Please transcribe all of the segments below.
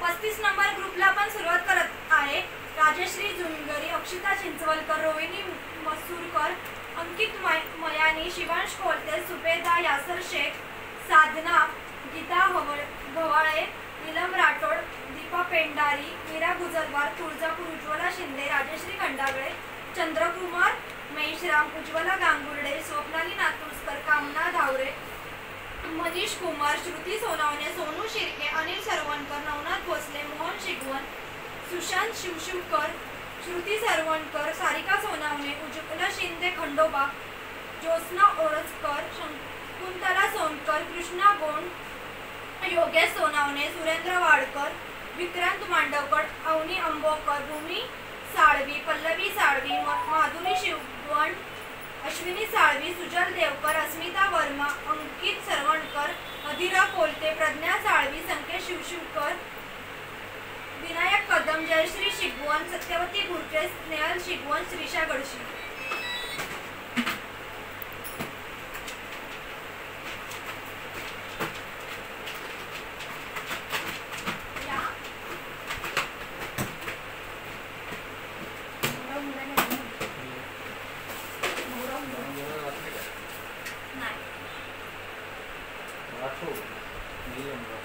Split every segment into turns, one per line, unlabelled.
35 number ग्रुपला पण सुरुवात करत आहे. राजश्री जुनगरी, अक्षिता चिंचवलकर, रोहिणी मसूरकर, अंकित मयानी, शिवांश कोलते, सुबेदा यासर शेख, साधना, गीता भवाळे, नीलम राठोड, दीपा पेंडारी, मीरा गुजरवार, तुळजापूर, उज्ज्वला शिंदे, राजश्री खंडागळे, चंद्रकुमार मेश्राम, उज्ज्वला गांगुर्डे, स्वप्नाली नातुरकर, कामना धावरे, मनीष कुमार, श्रुती सोनावणे, सोनू शिर्के, अनिल सरवणकर, नवनाथ भोसले, मोहन शिगवण, सुशांत शिवशिवकर, श्रुती सरवणकर, सारिका सोनावणे, उज्ज्वला शिंदे खंडोबा, ज्योत्स्ना ओरजकर, शकुंतला सोनकर, कृष्णा गोंड, योगेश सोनावणे, सुरेंद्र वाडकर, विक्रांत मांडवकर, अवनी अंबोकर, भूमी साळवी, पल्लवी साळवी, माधुरी शिवगण, अश्विनी साळवी, सुजल देवकर, अस्मिता वर्मा, अंकित सरवणकर, अधीरा कोलते, प्रज्ञा साळवी, संकेत शिवशिवकर, विनायक कदम, जयश्री शिगवण, सत्यवती घुरके, स्नेहल शिगवण, श्रीषा गडशी.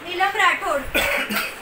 नीलम राठोड